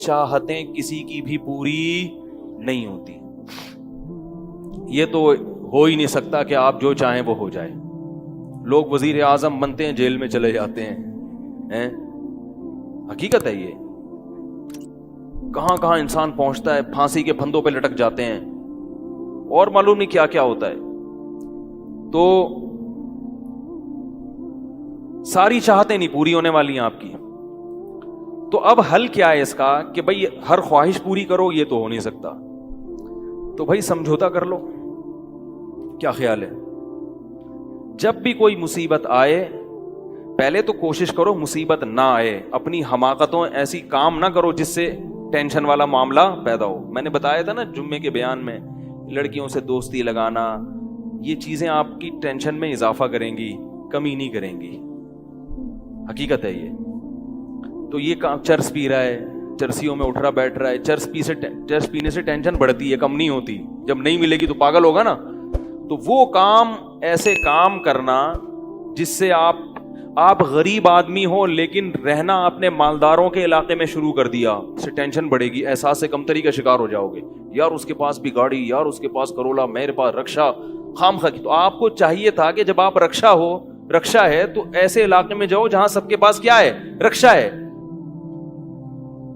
چاہتیں کسی کی بھی پوری نہیں ہوتی. یہ تو ہو ہی نہیں سکتا کہ آپ جو چاہیں وہ ہو جائے. لوگ وزیر اعظم بنتے ہیں جیل میں چلے جاتے ہیں. حقیقت ہے یہ. کہاں کہاں انسان پہنچتا ہے, پھانسی کے پھندوں پہ لٹک جاتے ہیں اور معلوم نہیں کیا کیا ہوتا ہے. تو ساری چاہتیں نہیں پوری ہونے والی ہیں آپ کی. تو اب حل کیا ہے اس کا کہ بھئی ہر خواہش پوری کرو, یہ تو ہو نہیں سکتا. تو بھئی سمجھوتا کر لو. کیا خیال ہے؟ جب بھی کوئی مصیبت آئے پہلے تو کوشش کرو مصیبت نہ آئے. اپنی حماقتوں ایسی کام نہ کرو جس سے ٹینشن والا معاملہ پیدا ہو. میں نے بتایا تھا نا جمعے کے بیان میں, لڑکیوں سے دوستی لگانا, یہ چیزیں آپ کی ٹینشن میں اضافہ کریں گی, کمی نہیں کریں گی. حقیقت ہے یہ. تو یہ چرس پی رہا ہے, چرسیوں میں اٹھ رہا بیٹھ رہا ہے, چرس پینے سے ٹینشن بڑھتی ہے, کم نہیں ہوتی. جب نہیں ملے گی تو پاگل ہوگا نا. تو وہ کام, ایسے کام کرنا جس سے آپ غریب آدمی ہو لیکن رہنا اپنے مالداروں کے علاقے میں شروع کر دیا, اس سے ٹینشن بڑھے گی, احساس کمتری کا شکار ہو جاؤ گے. یار اس کے پاس بھی گاڑی, یار اس کے پاس کرولا, میرے پاس رکشا, خام خا. تو آپ کو چاہیے تھا کہ جب آپ رکشا ہے تو ایسے علاقے میں جاؤ جہاں سب کے پاس کیا ہے, رکشا ہے.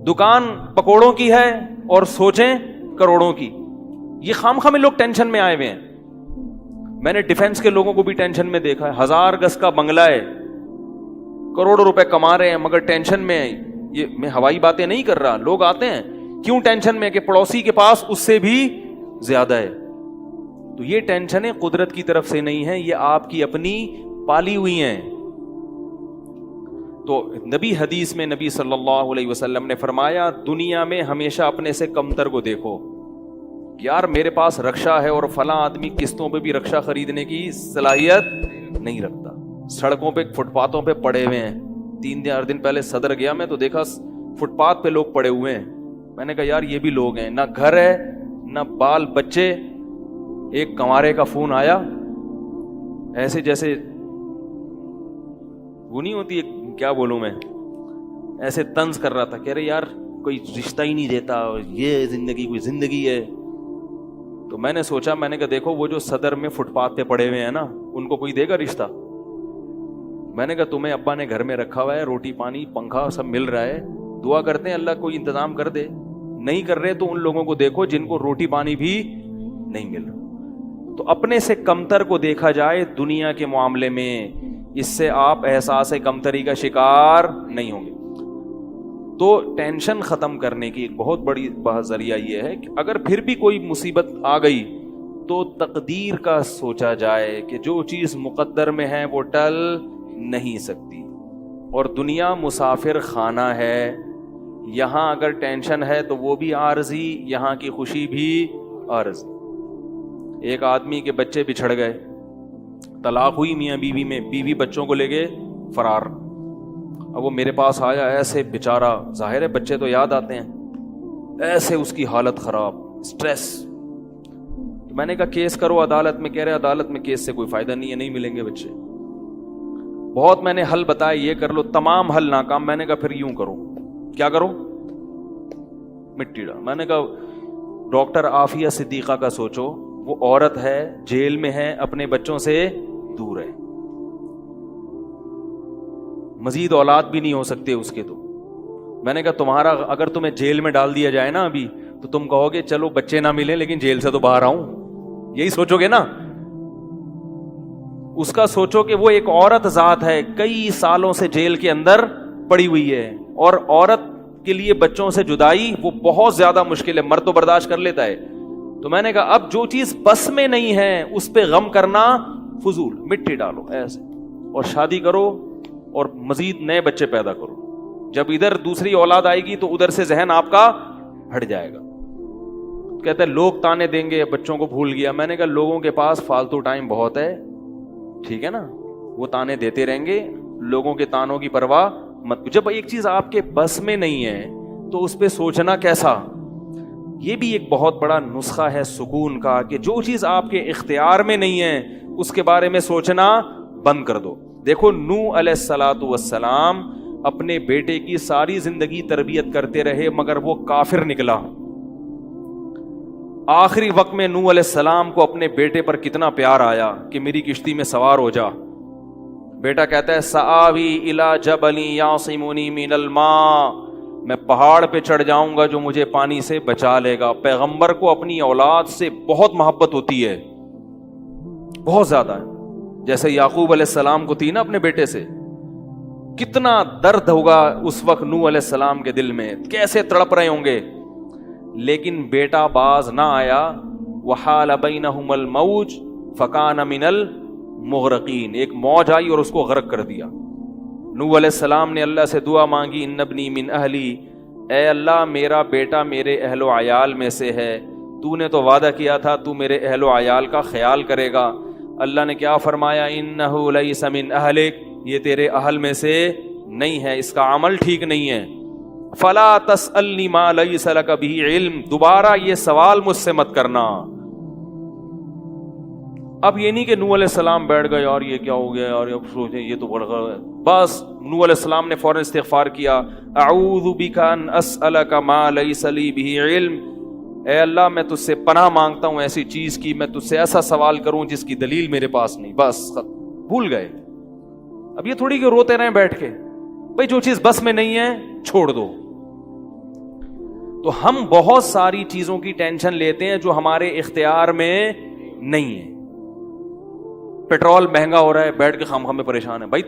دکان پکوڑوں کی ہے اور سوچیں کروڑوں کی. یہ خام خام لوگ ٹینشن میں آئے ہوئے ہیں. میں نے ڈیفنس کے لوگوں کو بھی ٹینشن میں دیکھا ہے. 1000 گز کا بنگلہ ہے, کروڑوں روپے کما رہے ہیں مگر ٹینشن میں. یہ میں ہوائی باتیں نہیں کر رہا. لوگ آتے ہیں کیوں ٹینشن میں کہ پڑوسی کے پاس اس سے بھی زیادہ ہے. تو یہ ٹینشنیں قدرت کی طرف سے نہیں ہیں, یہ آپ کی اپنی پالی ہوئی ہیں. تو حدیث میں نبی صلی اللہ علیہ وسلم نے فرمایا دنیا میں ہمیشہ اپنے سے کمتر کو دیکھو. یار میرے پاس رکشا ہے اور فلاں آدمی قسطوں پہ بھی رکشا خریدنے کی صلاحیت نہیں رکھتا. سڑکوں پہ فٹ پاتھوں پہ پڑے ہوئے ہیں. 3 دن پہلے صدر گیا میں تو دیکھا فٹ پاتھ پہ لوگ پڑے ہوئے ہیں. میں نے کہا یار یہ بھی لوگ ہیں, نہ گھر ہے نہ بال بچے. ایک کنوارے کا فون آیا, ایسے جیسے وہ نہیں ہوتی, کیا بولوں میں, ایسے طنز کر رہا تھا. کہہ رہے یار کوئی رشتہ ہی نہیں دیتا, یہ زندگی کوئی زندگی ہے. تو میں نے سوچا, میں نے کہا دیکھو وہ جو صدر میں فٹ پاتھ پہ پڑے ہوئے ہیں نا, ان کو کوئی دے گا رشتہ؟ میں نے کہا تمہیں ابا نے گھر میں رکھا ہوا ہے, روٹی پانی پنکھا سب مل رہا ہے, دعا کرتے ہیں اللہ کوئی انتظام کر دے. نہیں کر رہے تو ان لوگوں کو دیکھو جن کو روٹی پانی بھی نہیں مل رہا. تو اپنے سے کمتر کو دیکھا جائے دنیا کے معاملے میں, اس سے آپ احساس کمتری کا شکار نہیں ہوں گے. تو ٹینشن ختم کرنے کی ایک بہت بڑی ذریعہ یہ ہے کہ اگر پھر بھی کوئی مصیبت آ گئی تو تقدیر کا سوچا جائے کہ جو چیز مقدر میں ہے وہ ٹل نہیں سکتی. اور دنیا مسافر خانہ ہے, یہاں اگر ٹینشن ہے تو وہ بھی عارضی, یہاں کی خوشی بھی عارضی. ایک آدمی کے بچے بچھڑ گئے, طلاق ہوئی میاں بیوی میں, بیوی بچوں کو لے کے فرار. اب وہ میرے پاس آیا, ایسے بیچارہ, ظاہر ہے بچے تو یاد آتے ہیں, ایسے اس کی حالت خراب, سٹریس. تو میں نے کہا کیس کرو عدالت میں. کہہ رہے عدالت میں کیس سے کوئی فائدہ نہیں ہے, نہیں ملیں گے بچے. بہت میں نے حل بتایا, یہ کر لو, تمام حل ناکام. میں نے کہا پھر یوں کرو. کیا کرو؟ مٹی ڈال. میں نے کہا ڈاکٹر عافیہ صدیقہ کا سوچو, وہ عورت ہے, جیل میں ہے, اپنے بچوں سے دور ہے, مزید اولاد بھی نہیں ہو سکتے اس کے. تو میں نے کہا تمہارا اگر تمہیں جیل میں ڈال دیا جائے نا ابھی, تو تم کہو گے چلو بچے نہ ملیں لیکن جیل سے تو باہر آؤں, یہی سوچو گے نا. اس کا سوچو کہ وہ ایک عورت ذات ہے, کئی سالوں سے جیل کے اندر پڑی ہوئی ہے, اور عورت کے لیے بچوں سے جدائی وہ بہت زیادہ مشکل ہے. مرد تو برداشت کر لیتا ہے. تو میں نے کہا اب جو چیز بس میں نہیں ہے اس پہ غم کرنا فضول, مٹی ڈالو ایسے, اور شادی کرو اور مزید نئے بچے پیدا کرو. جب ادھر دوسری اولاد آئے گی تو ادھر سے ذہن آپ کا ہٹ جائے گا. کہتے ہیں لوگ تانے دیں گے, بچوں کو بھول گیا. میں نے کہا لوگوں کے پاس فالتو ٹائم بہت ہے, ٹھیک ہے نا, وہ تانے دیتے رہیں گے, لوگوں کے تانوں کی پرواہ مت. جب ایک چیز آپ کے بس میں نہیں ہے تو اس پہ سوچنا کیسا. یہ بھی ایک بہت بڑا نسخہ ہے سکون کا کہ جو چیز آپ کے اختیار میں نہیں ہے اس کے بارے میں سوچنا بند کر دو. دیکھو نوح علیہ الصلوۃ والسلام اپنے بیٹے کی ساری زندگی تربیت کرتے رہے مگر وہ کافر نکلا. آخری وقت میں نوح علیہ السلام کو اپنے بیٹے پر کتنا پیار آیا کہ میری کشتی میں سوار ہو جا. بیٹا کہتا ہے سآوی الی جبل یعصمنی من الماء, میں پہاڑ پہ چڑھ جاؤں گا جو مجھے پانی سے بچا لے گا. پیغمبر کو اپنی اولاد سے بہت محبت ہوتی ہے, بہت زیادہ ہے. جیسے یعقوب علیہ السلام کو تھی نا اپنے بیٹے سے. کتنا درد ہوگا اس وقت نوح علیہ السلام کے دل میں, کیسے تڑپ رہے ہوں گے. لیکن بیٹا باز نہ آیا. وحال بینہم الموج فکان من المغرقین, ایک موج آئی اور اس کو غرق کر دیا. نوح علیہ السلام نے اللہ سے دعا مانگی ان ابنی من اہلی, اے اللہ میرا بیٹا میرے اہل و عیال میں سے ہے, تو نے تو وعدہ کیا تھا تو میرے اہل و عیال کا خیال کرے گا. اللہ نے کیا فرمایا انہ لیس من اہلک, یہ تیرے اہل میں سے نہیں ہے, اس کا عمل ٹھیک نہیں ہے. فلا تسألنی ما لیس لک بہ علم, دوبارہ یہ سوال مجھ سے مت کرنا. اب یہ نہیں کہ نوح علیہ السلام بیٹھ گئے یار یہ کیا ہو گیا یار, اب سوچیں یہ تو بڑھ گیا. بس نوح علیہ السلام نے فوراً استغفار کیا. اعوذ بک ان اسألک ما لیس لی بہ علم, اے اللہ میں تجھ سے پناہ مانگتا ہوں ایسی چیز کی, میں تجھ سے ایسا سوال کروں جس کی دلیل میرے پاس نہیں. بس بھول گئے. اب یہ تھوڑی کہ روتے رہیں بیٹھ کے, بھئی جو چیز بس میں نہیں ہے چھوڑ دو. تو ہم بہت ساری چیزوں کی ٹینشن لیتے ہیں جو ہمارے اختیار میں نہیں ہے. پیٹرول مہنگا ہو رہا ہے, بیٹھ کے خام میں پریشان ہے. بھائی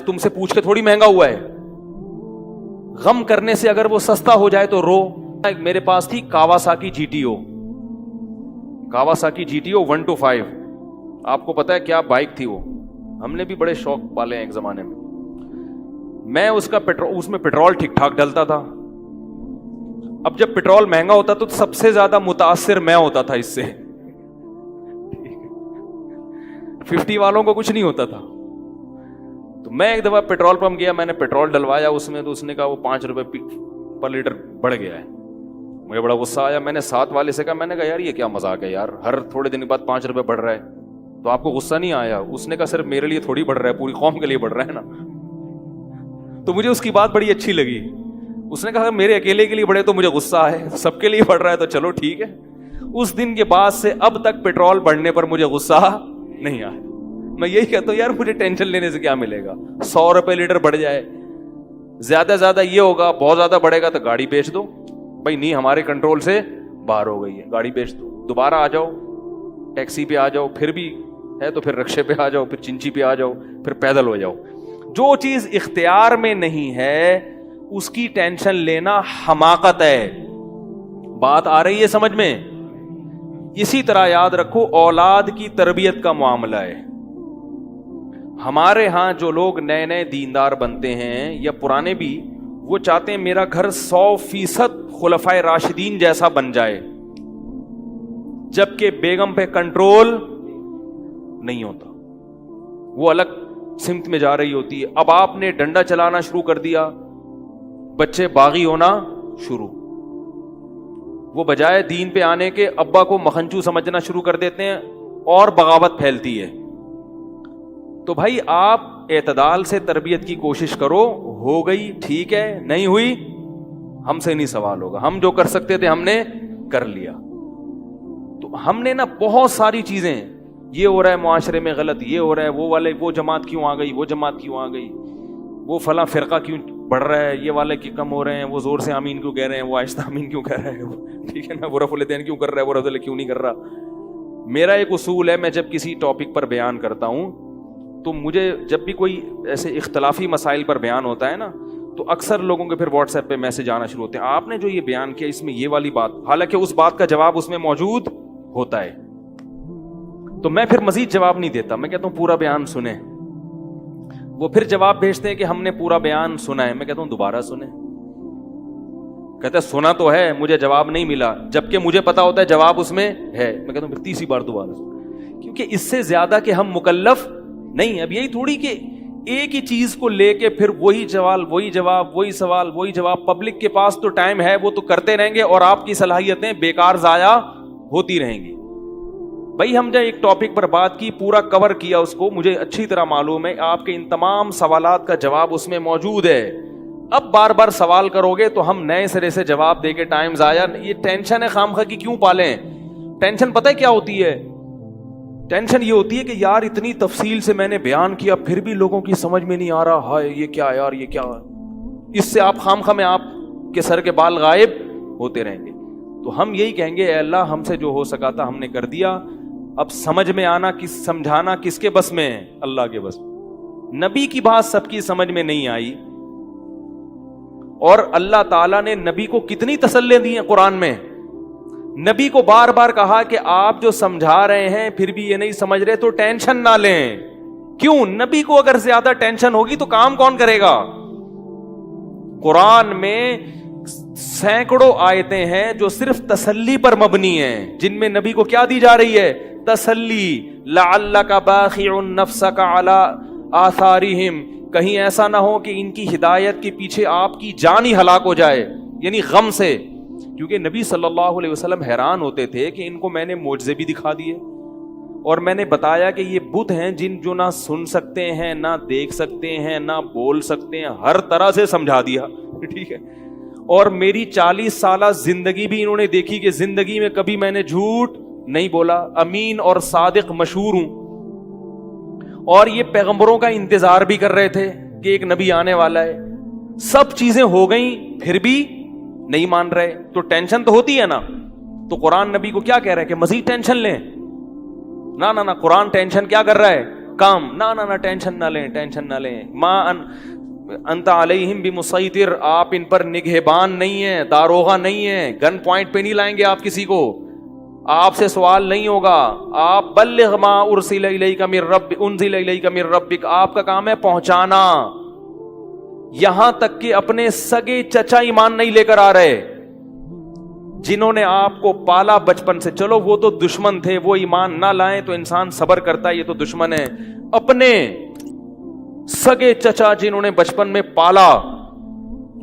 تم سے پوچھ کے تھوڑی مہنگا ہوا ہے. غم کرنے سے اگر وہ سستا ہو جائے تو رو. میرے پاس تھی Kawasaki G T O, Kawasaki G T O 125. آپ کو پتا ہے کیا بائک تھی وہ, ہم نے بھی بڑے شوق پالے ہیں ایک زمانے میں. میں اس میں پیٹرول ٹھیک ٹھاک ڈلتا تھا. اب جب پیٹرول مہنگا ہوتا تو سب سے زیادہ متاثر میں ہوتا تھا اس سے. 50 والوں کو کچھ نہیں ہوتا تھا. تو میں ایک دفعہ پیٹرول پمپ گیا, میں نے پیٹرول ڈلوایا اس میں, تو اس نے کہا وہ 5 روپے پر لیٹر بڑھ گیا ہے. مجھے بڑا غصہ آیا. میں نے ساتھ والے سے کہا, میں نے کہا یار یہ کیا مذاق ہے یار, ہر تھوڑے دن کے بعد 5 روپے بڑھ رہا ہے, تو آپ کو غصہ نہیں آیا؟ اس نے کہا صرف میرے لیے تھوڑی بڑھ رہا ہے, پوری قوم کے لیے بڑھ رہا ہے نا. تو مجھے اس کی بات بڑی اچھی لگی. اس نے کہا میرے اکیلے کے لیے بڑھے تو مجھے غصہ آئے, سب کے لیے بڑھ رہا ہے تو چلو ٹھیک ہے. اس دن کے بعد سے اب تک پیٹرول بڑھنے پر مجھے غصہ نہیں آیا. میں یہی کہتا ہوں یار مجھے ٹینشن لینے سے کیا ملے گا. 100 روپے لیٹر بڑھ جائے, زیادہ زیادہ یہ ہوگا, بہت زیادہ بڑھے گا تو گاڑی بیچ دو. بھائی نہیں ہمارے کنٹرول سے باہر ہو گئی ہے, گاڑی بیچ دو, دوبارہ آ جاؤ, ٹیکسی پہ آ جاؤ, پھر بھی ہے تو پھر رکشے پہ آ جاؤ, پھر چنچی پہ آ جاؤ, پھر پیدل ہو جاؤ. جو چیز اختیار میں نہیں ہے اس کی ٹینشن لینا حماقت ہے. بات آ رہی ہے سمجھ میں؟ اسی طرح یاد رکھو اولاد کی تربیت کا معاملہ ہے. ہمارے ہاں جو لوگ نئے نئے دیندار بنتے ہیں یا پرانے بھی, وہ چاہتے ہیں میرا گھر 100% خلفائے راشدین جیسا بن جائے, جبکہ بیگم پہ کنٹرول نہیں ہوتا, وہ الگ سمت میں جا رہی ہوتی ہے. اب آپ نے ڈنڈا چلانا شروع کر دیا, بچے باغی ہونا شروع. وہ بجائے دین پہ آنے کے ابا کو مکھنچو سمجھنا شروع کر دیتے ہیں اور بغاوت پھیلتی ہے. تو بھائی آپ اعتدال سے تربیت کی کوشش کرو, ہو گئی ٹھیک ہے, نہیں ہوئی ہم سے نہیں سوال ہوگا, ہم جو کر سکتے تھے ہم نے کر لیا. تو ہم نے نا بہت ساری چیزیں, یہ ہو رہا ہے معاشرے میں غلط, یہ ہو رہا ہے, وہ والے وہ جماعت کیوں آ گئی, وہ جماعت کیوں آ گئی, وہ فلاں فرقہ کیوں بڑھ رہا ہے, یہ والے کی کم ہو رہے ہیں, وہ زور سے آمین کیوں کہہ رہے ہیں, وہ آہستہ آمین کیوں کہہ رہے ہیں, ٹھیک ہے نا, وہ رفع الیدین کیوں کر رہا ہے, وہ رفع الیدین کیوں نہیں کر رہا. میرا ایک اصول ہے, میں جب کسی ٹاپک پر بیان کرتا ہوں تو مجھے جب بھی کوئی ایسے اختلافی مسائل پر بیان ہوتا ہے نا, تو اکثر لوگوں کے پھر واٹس ایپ پہ میسج آنا شروع ہوتے ہیں, آپ نے جو یہ بیان کیا اس میں یہ والی بات, حالانکہ اس بات کا جواب اس میں موجود ہوتا ہے. تو میں پھر مزید جواب نہیں دیتا, میں کہتا ہوں پورا بیان سنیں. وہ پھر جواب بھیجتے ہیں کہ ہم نے پورا بیان سنا ہے. میں کہتا ہوں دوبارہ سنیں. کہتے ہیں سنا تو ہے, مجھے جواب نہیں ملا, جبکہ مجھے پتا ہوتا ہے جواب اس میں ہے. میں کہتا ہوں پھر تیسری بار دوبارہ سنیں, کیونکہ اس سے زیادہ کہ ہم مکلف نہیں. اب یہی تھوڑی کہ ایک ہی چیز کو لے کے پھر وہی سوال وہی جواب, وہی سوال وہی جواب. پبلک کے پاس تو ٹائم ہے, وہ تو کرتے رہیں گے اور آپ کی صلاحیتیں بیکار ضائع ہوتی رہیں گی. بھائی ہم جب ایک ٹاپک پر بات کی, پورا کور کیا اس کو, مجھے اچھی طرح معلوم ہے آپ کے ان تمام سوالات کا جواب اس میں موجود ہے. اب بار بار سوال کرو گے تو ہم نئے سرے سے جواب دے کے ٹائم ضائع. یہ ٹینشن ہے خامخواہ کی کیوں پالیں؟ ٹینشن پتہ ہے کیا ہوتی ہے؟ ٹینشن یہ ہوتی ہے کہ یار اتنی تفصیل سے میں نے بیان کیا پھر بھی لوگوں کی سمجھ میں نہیں آ رہا. ہائے یہ کیا یار، یہ کیا؟ اس سے آپ خامخواہ میں آپ کے سر کے بال غائب ہوتے رہیں گے. تو ہم یہی کہیں گے اے اللہ ہم سے جو ہو سکا تھا ہم نے کر دیا. اب سمجھ میں آنا سمجھانا کس کے بس میں ہے؟ اللہ کے بس. نبی کی بات سب کی سمجھ میں نہیں آئی، اور اللہ تعالیٰ نے نبی کو کتنی تسلی دی ہیں قرآن میں. نبی کو بار بار کہا کہ آپ جو سمجھا رہے ہیں پھر بھی یہ نہیں سمجھ رہے تو ٹینشن نہ لیں. کیوں؟ نبی کو اگر زیادہ ٹینشن ہوگی تو کام کون کرے گا؟ قرآن میں سینکڑوں آیتیں ہیں جو صرف تسلی پر مبنی ہیں، جن میں نبی کو کیا دی جا رہی ہے؟ تسلی. لعلک باخع نفسک علی آثارہم، کہیں ایسا نہ ہو کہ ان کی ہدایت کے پیچھے آپ کی جان ہی ہلاک ہو جائے، یعنی غم سے. کیونکہ نبی صلی اللہ علیہ وسلم حیران ہوتے تھے کہ ان کو میں نے معجزے بھی دکھا دیے اور میں نے بتایا کہ یہ بت ہیں جن جو نہ سن سکتے ہیں، نہ دیکھ سکتے ہیں، نہ بول سکتے ہیں، ہر طرح سے سمجھا دیا. ٹھیک ہے. اور میری 40 سالہ زندگی بھی انہوں نے دیکھی کہ زندگی میں کبھی میں نے جھوٹ نہیں بولا، امین اور صادق مشہور ہوں. اور یہ پیغمبروں کا انتظار بھی کر رہے تھے کہ ایک نبی آنے والا ہے. سب چیزیں ہو گئیں پھر بھی نہیں مان رہے تو ٹینشن تو ہوتی ہے نا. تو قرآن نبی کو کیا کہہ رہا ہے کہ مزید ٹینشن لیں؟ نہ قرآن ٹینشن کیا کر رہا ہے؟ کام. نہ ٹینشن نہ لیں، ٹینشن نہ لیں. ما انت علیہم بمسیطر، آپ ان پر نگہبان نہیں ہیں، داروغہ نہیں ہیں، گن پوائنٹ پہ نہیں لائیں گے آپ کسی کو، آپ سے سوال نہیں ہوگا. آپ بلغ ما ارسل الیک من ربک، آپ کا کام ہے پہنچانا. یہاں تک کہ اپنے سگے چچا ایمان نہیں لے کر آ رہے جنہوں نے آپ کو پالا بچپن سے. چلو وہ تو دشمن تھے، وہ ایمان نہ لائیں تو انسان صبر کرتا ہے، یہ تو دشمن ہے. اپنے سگے چچا جنہوں نے بچپن میں پالا،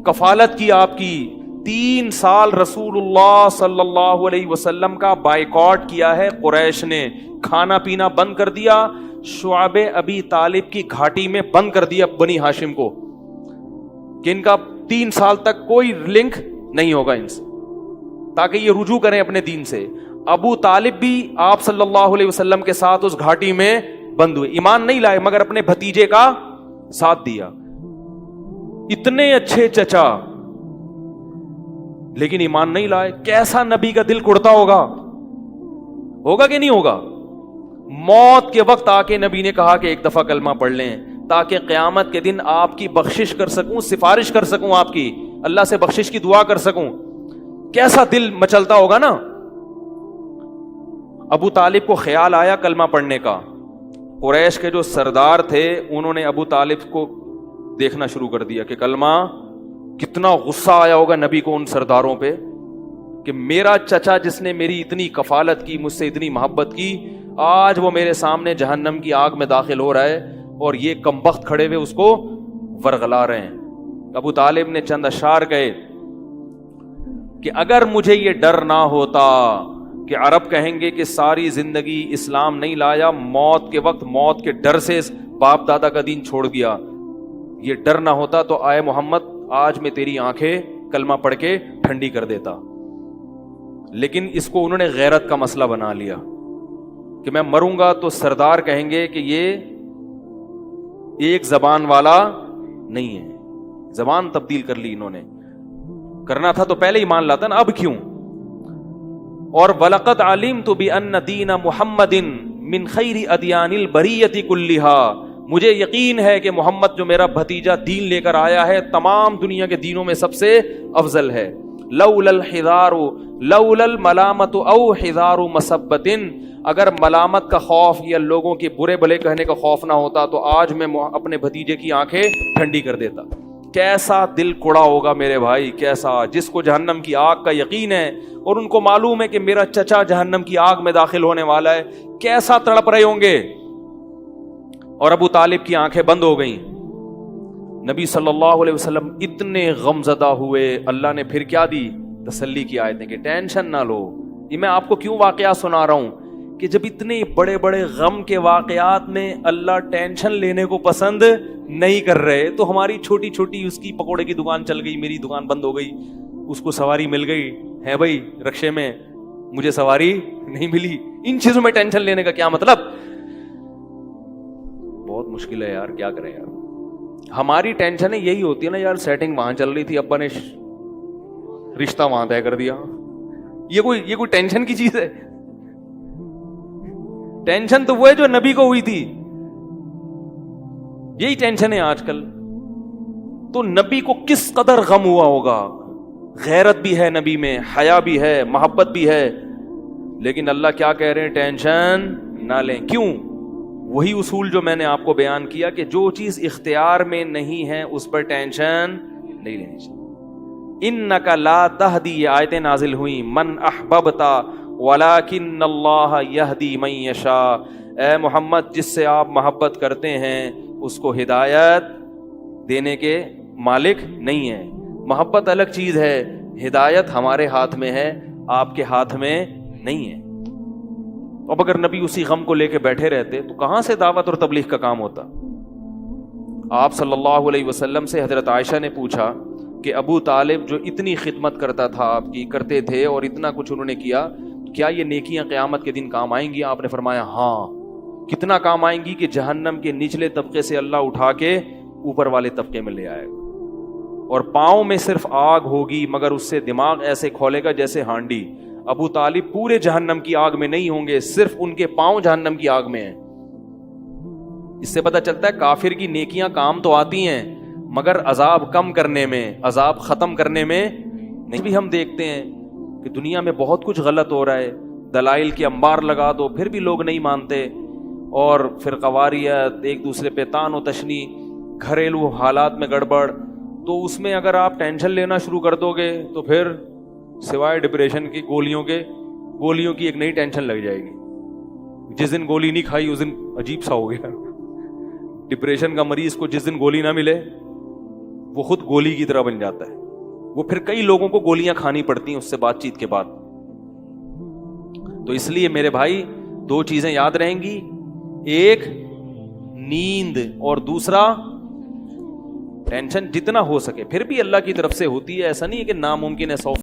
کفالت کی آپ کی، 3 سال رسول اللہ صلی اللہ علیہ وسلم کا بائیکاٹ کیا ہے قریش نے، کھانا پینا بند کر دیا، شعب ابی طالب کی گھاٹی میں بند کر دیا بنی ہاشم کو کہ ان کا 3 سال تک کوئی لنک نہیں ہوگا ان سے، تاکہ یہ رجوع کریں اپنے دین سے. ابو طالب بھی آپ صلی اللہ علیہ وسلم کے ساتھ اس گھاٹی میں بند ہوئے، ایمان نہیں لائے مگر اپنے بھتیجے کا ساتھ دیا. اتنے اچھے چچا لیکن ایمان نہیں لائے. کیسا نبی کا دل کڑتا ہوگا کہ نہیں ہوگا؟ موت کے وقت آ کے نبی نے کہا کہ ایک دفعہ کلمہ پڑھ لیں تاکہ قیامت کے دن آپ کی بخشش کر سکوں، سفارش کر سکوں، آپ کی اللہ سے بخشش کی دعا کر سکوں. کیسا دل مچلتا ہوگا نا. ابو طالب کو خیال آیا کلمہ پڑھنے کا. قریش کے جو سردار تھے انہوں نے ابو طالب کو دیکھنا شروع کر دیا کہ کلمہ، کتنا غصہ آیا ہوگا نبی کو ان سرداروں پہ کہ میرا چچا جس نے میری اتنی کفالت کی، مجھ سے اتنی محبت کی، آج وہ میرے سامنے جہنم کی آگ میں داخل ہو رہا ہے اور یہ کمبخت کھڑے ہوئے اس کو ورغلا رہے ہیں. ابو طالب نے چند اشعار کہے کہ اگر مجھے یہ ڈر نہ ہوتا کہ عرب کہیں گے کہ ساری زندگی اسلام نہیں لایا، موت کے وقت موت کے ڈر سے باپ دادا کا دین چھوڑ دیا، یہ ڈر نہ ہوتا تو آئے محمد آج میں تیری آنکھیں کلمہ پڑھ کے ٹھنڈی کر دیتا. لیکن اس کو انہوں نے غیرت کا مسئلہ بنا لیا کہ میں مروں گا تو سردار کہیں گے کہ یہ ایک زبان والا نہیں ہے. زبان تبدیل کر لی انہوں نے. کرنا تھا تو پہلے ایمان لاتا نا، اب کیوں؟ اور وَلَقَدْ عَلِمْتُ بِأَنَّ دِينَ مُحَمَّدٍ مِّن خَيْرِ أَدْيَانِ الْبَرِيَّةِ كُلِّهَا، مجھے یقین ہے کہ محمد جو میرا بھتیجا دین لے کر آیا ہے تمام دنیا کے دینوں میں سب سے افضل ہے. لولا الحذار لولا الملامت او حذار مسبت، اگر ملامت کا خوف یا لوگوں کے برے بھلے کہنے کا خوف نہ ہوتا تو آج میں اپنے بھتیجے کی آنکھیں ٹھنڈی کر دیتا. کیسا دل کوڑا ہوگا میرے بھائی، کیسا، جس کو جہنم کی آگ کا یقین ہے اور ان کو معلوم ہے کہ میرا چچا جہنم کی آگ میں داخل ہونے والا ہے، کیسا تڑپ رہے ہوں گے. اور ابو طالب کی آنکھیں بند ہو گئیں. نبی صلی اللہ علیہ وسلم اتنے غم زدہ ہوئے. اللہ نے پھر کیا دی؟ تسلی کی آیتیں کہ ٹینشن نہ لو. یہ میں آپ کو کیوں واقعہ سنا رہا ہوں کہ جب اتنے بڑے بڑے غم کے واقعات میں اللہ ٹینشن لینے کو پسند نہیں کر رہے، تو ہماری چھوٹی چھوٹی، اس کی پکوڑے کی دکان چل گئی، میری دکان بند ہو گئی، اس کو سواری مل گئی ہے بھائی رکشے میں، مجھے سواری نہیں ملی، ان چیزوں میں ٹینشن لینے کا کیا مطلب؟ بہت مشکل ہے یار، کیا کریں یار. ہماری ٹینشن یہی ہوتی ہے نا یار، سیٹنگ وہاں چل رہی تھی، ابا نے رشتہ وہاں طے کر دیا، یہ کوئی ٹینشن کی چیز ہے؟ ٹینشن تو وہ ہے جو نبی کو ہوئی تھی، یہی ٹینشن ہے آج کل. تو نبی کو کس قدر غم ہوا ہوگا، غیرت بھی ہے نبی میں، حیا بھی ہے، محبت بھی ہے، لیکن اللہ کیا کہہ رہے ہیں؟ ٹینشن نہ لیں. کیوں؟ وہی اصول جو میں نے آپ کو بیان کیا کہ جو چیز اختیار میں نہیں ہے اس پر ٹینشن نہیں لینی چاہیے. انک لا تہدی، یہ آیتیں نازل ہوئیں، من احببت ولکن اللہ یہدی من یشاء. اے محمد، جس سے آپ محبت کرتے ہیں اس کو ہدایت دینے کے مالک نہیں ہے. محبت الگ چیز ہے، ہدایت ہمارے ہاتھ میں ہے، آپ کے ہاتھ میں نہیں ہے. اب اگر نبی اسی غم کو لے کے بیٹھے رہتے تو کہاں سے دعوت اور تبلیغ کا کام ہوتا؟ آپ صلی اللہ علیہ وسلم سے حضرت عائشہ نے پوچھا کہ ابو طالب جو اتنی خدمت کرتا تھا، آپ کی کرتے تھے اور اتنا کچھ انہوں نے کیا، کیا یہ نیکیاں قیامت کے دن کام آئیں گی؟ آپ نے فرمایا ہاں. کتنا کام آئیں گی کہ جہنم کے نچلے طبقے سے اللہ اٹھا کے اوپر والے طبقے میں لے آئے گا، اور پاؤں میں صرف آگ ہوگی مگر اس سے دماغ ایسے کھولے گا جیسے ہانڈی. ابو طالب پورے جہنم کی آگ میں نہیں ہوں گے، صرف ان کے پاؤں جہنم کی آگ میں ہیں. اس سے پتہ چلتا ہے کافر کی نیکیاں کام تو آتی ہیں مگر عذاب کم کرنے میں، عذاب ختم کرنے میں نہیں. بھی ہم دیکھتے ہیں کہ دنیا میں بہت کچھ غلط ہو رہا ہے، دلائل کے انبار لگا دو پھر بھی لوگ نہیں مانتے، اور فرقواریت، ایک دوسرے پہ طعن و تشنی، گھریلو حالات میں گڑبڑ. تو اس میں اگر آپ ٹینشن لینا شروع کر دو گے تو پھر سوائے ڈپریشن کی گولیوں کی ایک نئی ٹینشن لگ جائے گی. جس دن گولی نہیں کھائی اس دن عجیب سا ہو گیا. ڈپریشن کا مریض کو جس دن گولی نہ ملے وہ خود گولی کی طرح بن جاتا ہے، وہ پھر کئی لوگوں کو گولیاں کھانی پڑتی ہیں اس سے بات چیت کے بعد. تو اس لیے میرے بھائی دو چیزیں یاد رہیں گی، ایک نیند اور دوسرا ٹینشن. جتنا ہو سکے، پھر بھی اللہ کی طرف سے ہوتی ہے، ایسا نہیں ہے کہ ناممکن ہے 100